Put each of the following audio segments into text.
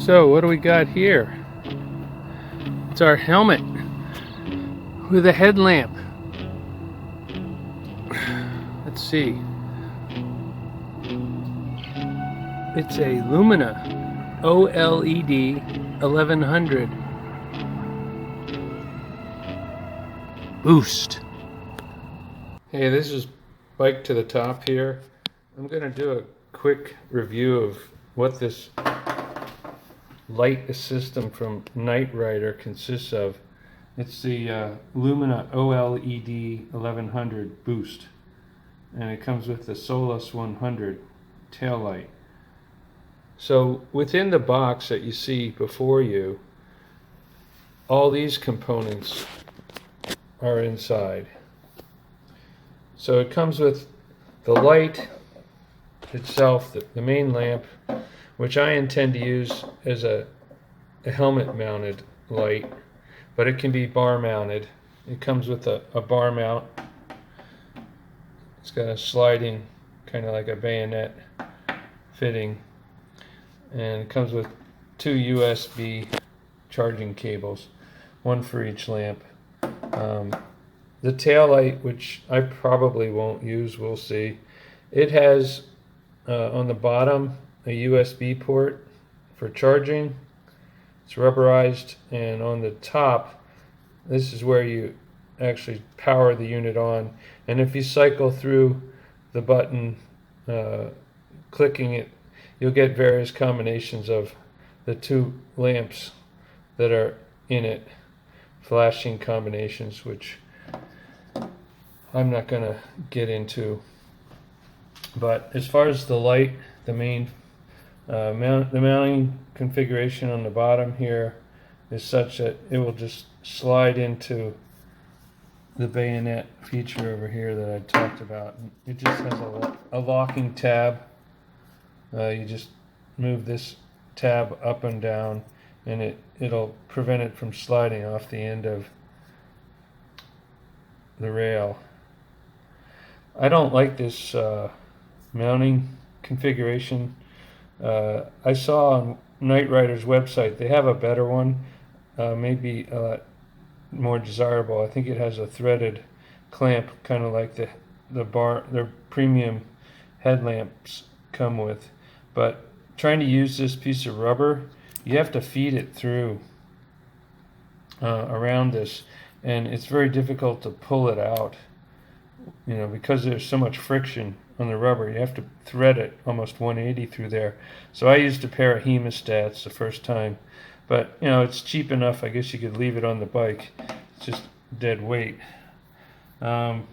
So what do we got here? It's our helmet with a headlamp. Let's see. It's a Lumina OLED 1100 boost. Hey, this is Bike to the Top here. I'm going to do a quick review of what this light system from Nightrider consists of. It's the Lumina OLED 1100 boost, and it comes with the Solas 100 tail light. So within the box that you see before you, all these components are inside. So it comes with the light itself, the main lamp, which I intend to use as a helmet mounted light, but it can be bar mounted. It comes with a bar mount. It's got a sliding, kind of like a bayonet fitting, and it comes with two USB charging cables, one for each lamp. The tail light, which I probably won't use, we'll see. It has on the bottom a USB port for charging. It's rubberized, and on the top, this is where you actually power the unit on. And if you cycle through the button, clicking it, you'll get various combinations of the two lamps that are in it, flashing combinations, which I'm not going to get into. But as far as the light, the main the mounting configuration on the bottom here is such that it will just slide into the bayonet feature over here that I talked about. It just has a locking tab. You just move this tab up and down, and it'll prevent it from sliding off the end of the rail. I don't like this mounting configuration. I saw on Nightrider's website they have a better one, maybe a lot more desirable. I think it has a threaded clamp, kind of like their premium headlamps come with. But trying to use this piece of rubber, you have to feed it through around this, and it's very difficult to pull it out. You know, because there's so much friction on the rubber, you have to thread it almost 180 through there. So I used a pair of hemostats the first time, but you know, it's cheap enough. I guess you could leave it on the bike. It's just dead weight. Back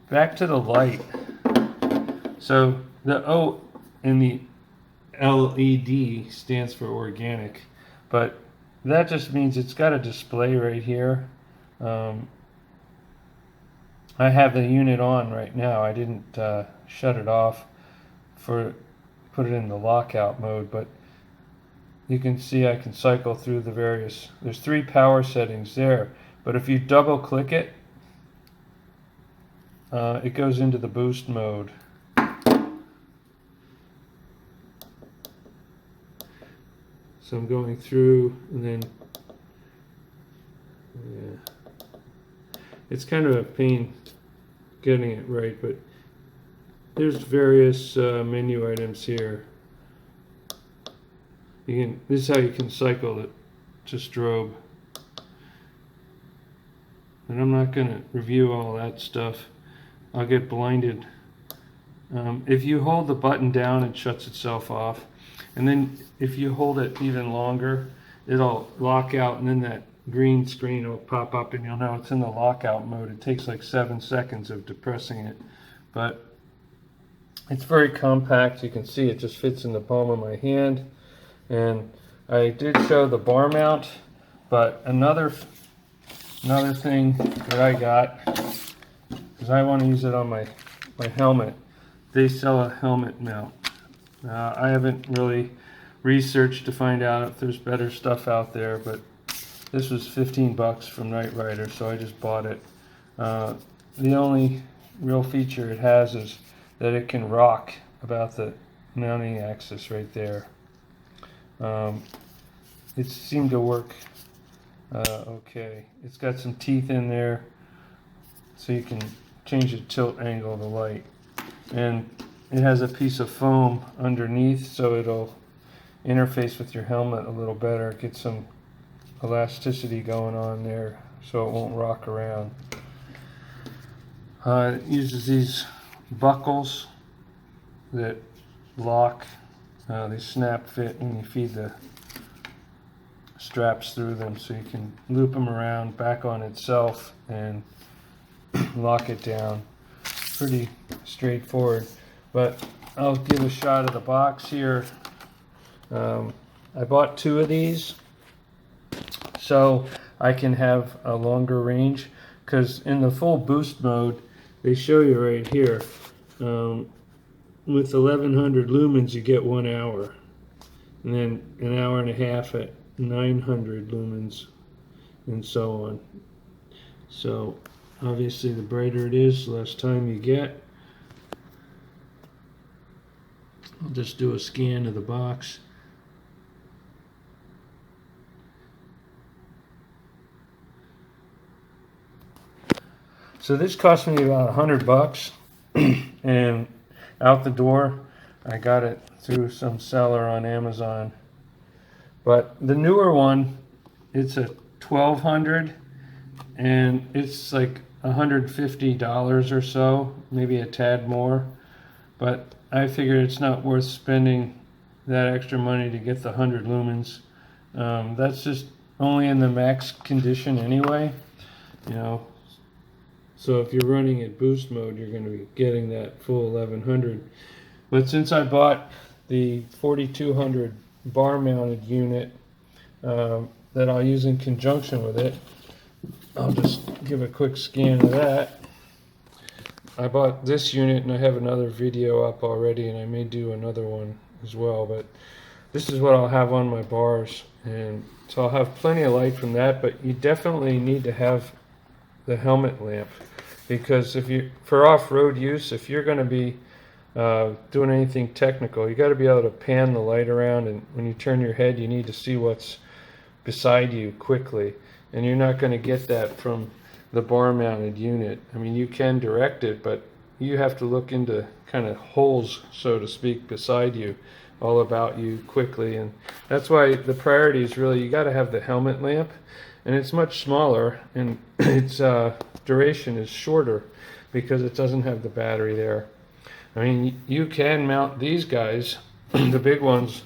to the light. So the O in the LED stands for organic, but that just means it's got a display right here. I have the unit on right now. I didn't shut it off put it in the lockout mode, but you can see I can cycle through the various, there's 3 power settings there, but if you double click it, it goes into the boost mode. So I'm going through, and then it's kind of a pain getting it right, but there's various menu items here. This is how you can cycle it to strobe. And I'm not going to review all that stuff. I'll get blinded. If you hold the button down, it shuts itself off. And then if you hold it even longer, it'll lock out, and then that green screen will pop up, and you'll know it's in the lockout mode. It takes like 7 seconds of depressing it, but it's very compact. You can see it just fits in the palm of my hand. And I did show the bar mount, but another thing that I got, because I want to use it on my helmet, they sell a helmet mount. I haven't really researched to find out if there's better stuff out there, but this was 15 bucks from Nightrider, so I just bought it. The only real feature it has is that it can rock about the mounting axis right there. It seemed to work okay. It's got some teeth in there, so you can change the tilt angle of the light. And it has a piece of foam underneath, so it'll interface with your helmet a little better, get some elasticity going on there so it won't rock around. It uses these buckles that lock. They snap fit when you feed the straps through them, so you can loop them around back on itself and lock it down. Pretty straightforward, but I'll give a shot of the box here. I bought 2 of these so I can have a longer range, because in the full boost mode they show you right here, with 1100 lumens you get 1 hour, and then an hour and a half at 900 lumens, and so on. So obviously the brighter it is, the less time you get. I'll just do a scan of the box. So this cost me about $100, and out the door I got it through some seller on Amazon. But the newer one, it's a 1200, and it's like $150 or so, maybe a tad more. But I figured it's not worth spending that extra money to get the 100 lumens. That's just only in the max condition anyway, you know. So if you're running at boost mode, you're going to be getting that full 1100. But since I bought the 4200 bar mounted unit that I'll use in conjunction with it, I'll just give a quick scan of that. I bought this unit, and I have another video up already, and I may do another one as well, but this is what I'll have on my bars, and so I'll have plenty of light from that. But you definitely need to have the helmet lamp, because if you, for off-road use, if you're going to be doing anything technical, you got to be able to pan the light around, and when you turn your head you need to see what's beside you quickly, and you're not going to get that from the bar mounted unit. I mean, you can direct it, but you have to look into kind of holes, so to speak, beside you, all about you quickly. And that's why the priority is really, you got to have the helmet lamp, and it's much smaller, and its duration is shorter because it doesn't have the battery there. I mean, you can mount these guys, the big ones,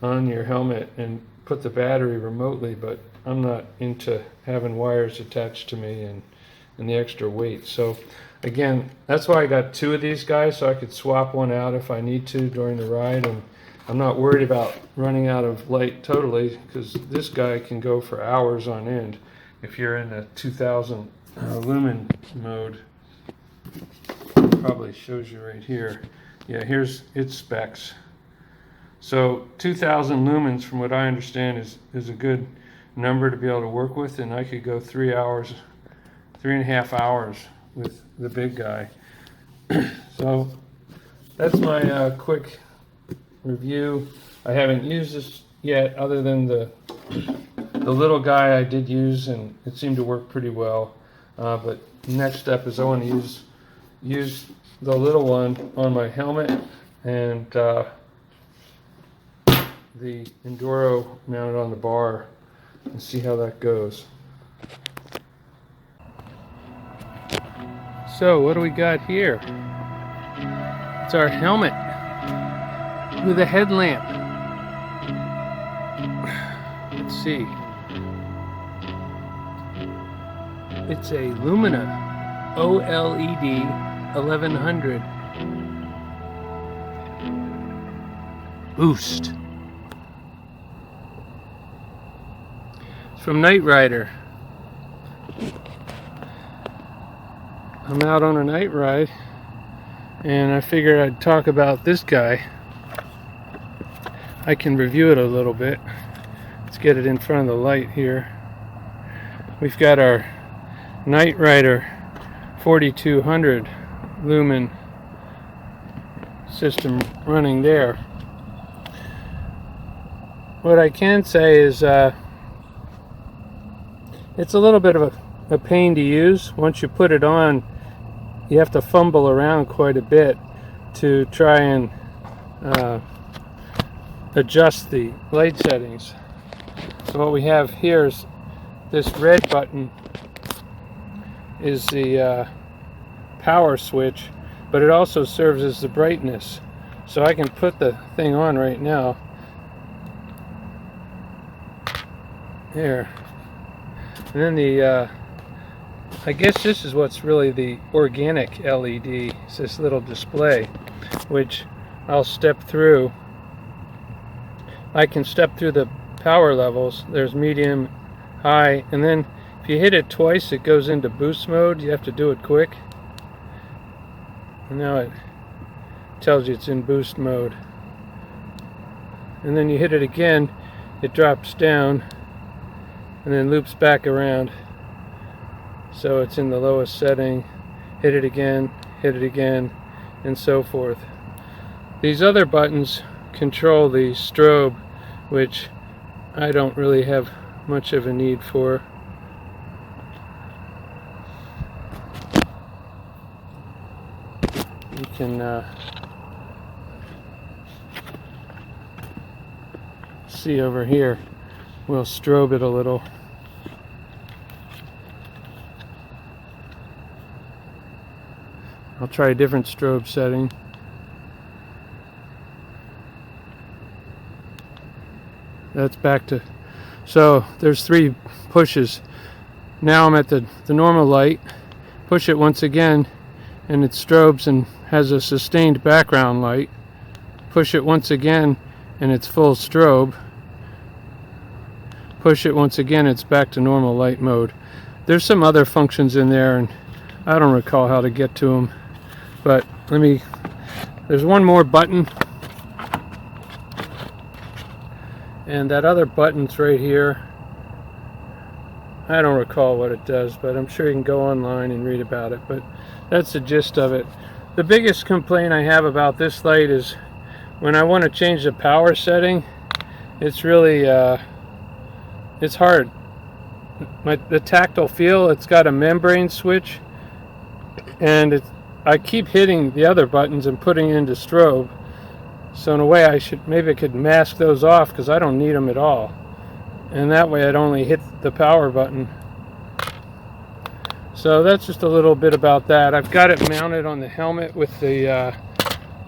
on your helmet and put the battery remotely, but I'm not into having wires attached to me and the extra weight. So again, that's why I got 2 of these guys, so I could swap one out if I need to during the ride, and I'm not worried about running out of light totally, because this guy can go for hours on end if you're in a 2000 lumen mode. Probably shows you right here. Yeah, here's its specs. So 2000 lumens, from what I understand, is a good number to be able to work with, and I could go 3 hours, 3.5 hours with the big guy. So that's my quick review. I haven't used this yet, other than the little guy I did use, and it seemed to work pretty well. But next step is I want to use the little one on my helmet, and the Enduro mounted on the bar, and see how that goes. So what do we got here? It's our helmet with a headlamp. Let's see. It's a Lumina OLED 1100 boost. It's from Nightrider. I'm out on a night ride, and I figured I'd talk about this guy. I can review it a little bit. Let's get it in front of the light here. We've got our NiteRider 4200 lumen system running there. what I can say is it's a little bit of a pain to use. Once you put it on, you have to fumble around quite a bit to try and adjust the light settings. So what we have here is this red button is the power switch, but it also serves as the brightness. So I can put the thing on right now. There. And then the I guess this is what's really the organic LED. It's this little display, which I'll step through. I can step through the power levels. There's medium, high, and then if you hit it twice, it goes into boost mode. You have to do it quick. And now it tells you it's in boost mode. And then you hit it again, it drops down, and then loops back around. So it's in the lowest setting. Hit it again, and so forth. These other buttons control the strobe, which I don't really have much of a need for. You can see over here. We'll strobe it a little. I'll try a different strobe setting. That's back to, so there's 3 pushes. Now I'm at the normal light. Push it once again and it strobes and has a sustained background light. Push it once again and it's full strobe. Push it once again, it's back to normal light mode. There's some other functions in there and I don't recall how to get to them. But there's one more button, and that other button's right here. I don't recall what it does, but I'm sure you can go online and read about it, but that's the gist of it. The biggest complaint I have about this light is when I want to change the power setting, it's really it's hard. The tactile feel, it's got a membrane switch, and I keep hitting the other buttons and putting it into strobe. So in a way maybe I could mask those off because I don't need them at all. And that way I'd only hit the power button. So that's just a little bit about that. I've got it mounted on the helmet with the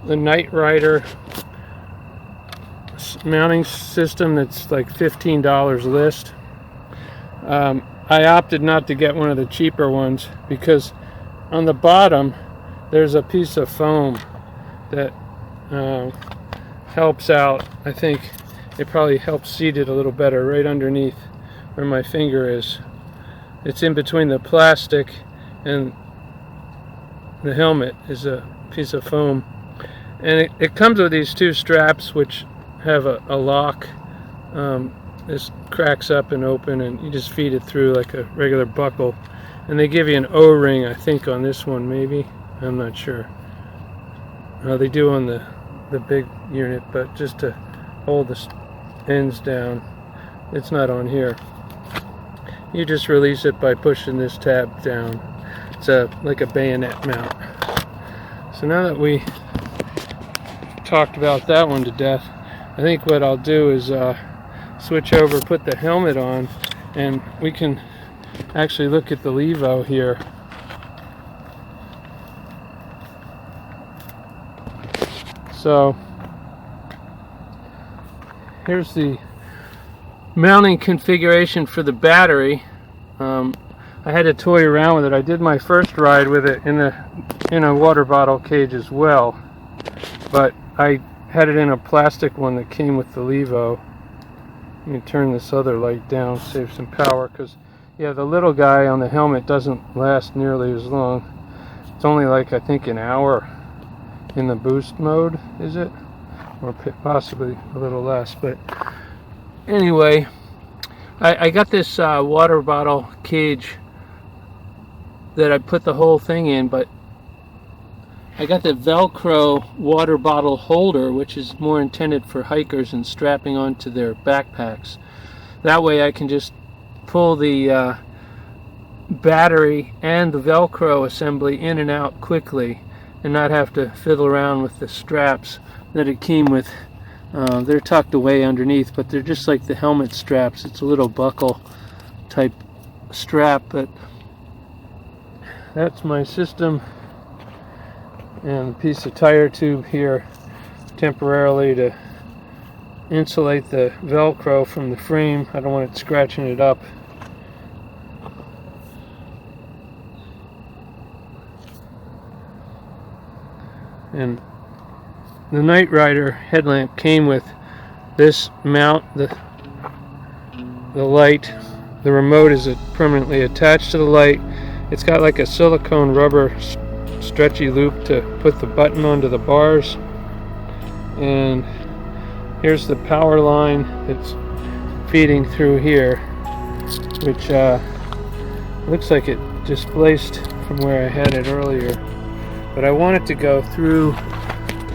Nightrider mounting system that's like $15 list. I opted not to get one of the cheaper ones because on the bottom there's a piece of foam that helps out. I think it probably helps seat it a little better right underneath where my finger is. It's in between the plastic and the helmet is a piece of foam. And it comes with these 2 straps which have a lock. This cracks up and open and you just feed it through like a regular buckle. And they give you an O-ring, I think, on this one maybe. I'm not sure. They do on the big unit, but just to hold the ends down. It's not on here. You just release it by pushing this tab down. It's like a bayonet mount. So now that we talked about that one to death, I think what I'll do is switch over, put the helmet on, and we can actually look at the Levo here. So here's the mounting configuration for the battery. I had to toy around with it. I did my first ride with it in a water bottle cage as well, but I had it in a plastic one that came with the Levo. Let me turn this other light down, save some power, because yeah, the little guy on the helmet doesn't last nearly as long. It's only like I think an hour in the boost mode, is it? Or possibly a little less, but anyway, I got this water bottle cage that I put the whole thing in, but I got the Velcro water bottle holder, which is more intended for hikers and strapping onto their backpacks. That way I can just pull the battery and the Velcro assembly in and out quickly and not have to fiddle around with the straps that it came with. They're tucked away underneath, but they're just like the helmet straps. It's a little buckle type strap, but that's my system. And a piece of tire tube here temporarily to insulate the Velcro from the frame. I don't want it scratching it up. And the Nightrider headlamp came with this mount, the light. The remote is permanently attached to the light. It's got like a silicone rubber stretchy loop to put the button onto the bars. And here's the power line that's feeding through here, which looks like it displaced from where I had it earlier. But I want it to go through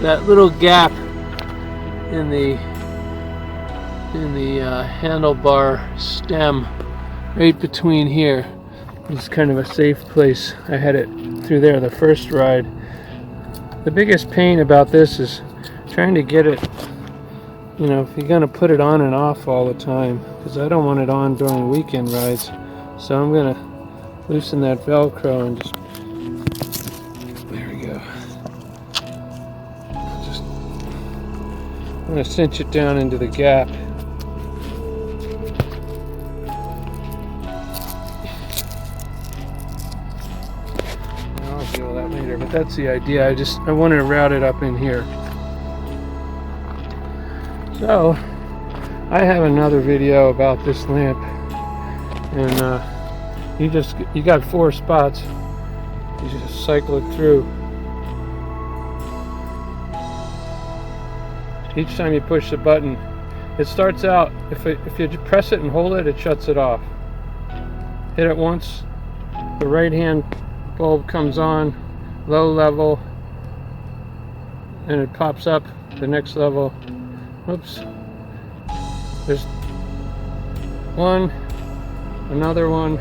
that little gap in the handlebar stem right between here. It's kind of a safe place. I had it through there the first ride. The biggest pain about this is trying to get it, you know, if you're going to put it on and off all the time, because I don't want it on during weekend rides. So I'm going to loosen that Velcro and just, there we go. I'm going to cinch it down into the gap. I'll deal with that later, but that's the idea. I wanted to route it up in here. So I have another video about this lamp, and you got 4 spots. You just cycle it through. Each time you push the button, it starts out, if you press it and hold it, it shuts it off. Hit it once, the right hand bulb comes on, low level, and it pops up the next level. Oops. There's one, another one,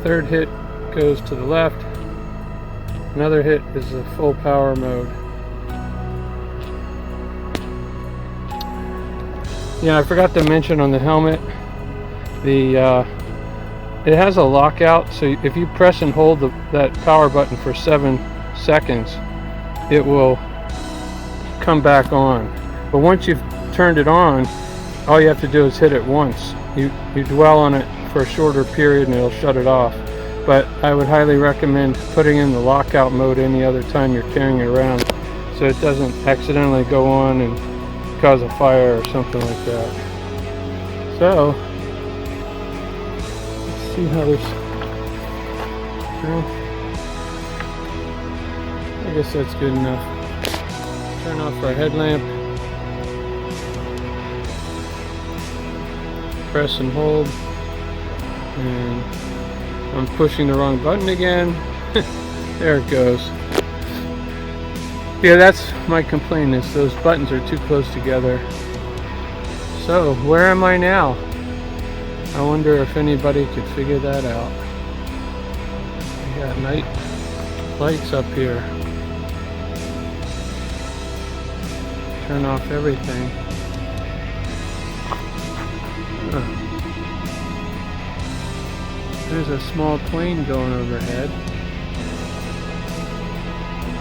third hit goes to the left, another hit is the full power mode. Yeah, I forgot to mention on the helmet, it has a lockout, so if you press and hold that power button for 7 seconds, it will come back on. But once you've turned it on, all you have to do is hit it once. You dwell on it for a shorter period and it'll shut it off. But I would highly recommend putting in the lockout mode any other time you're carrying it around, so it doesn't accidentally go on and cause a fire or something like that. So let's see how this, well, I guess that's good enough. Turn off our headlamp, press and hold, and I'm pushing the wrong button again. There it goes. Yeah, that's my complaint, is those buttons are too close together. So, where am I now? I wonder if anybody could figure that out. I got night lights up here. Turn off everything. Huh. There's a small plane going overhead.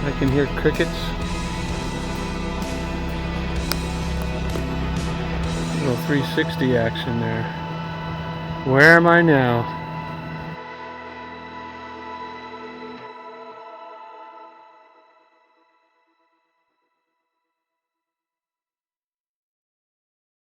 I can hear crickets. A little 360 action there. Where am I now?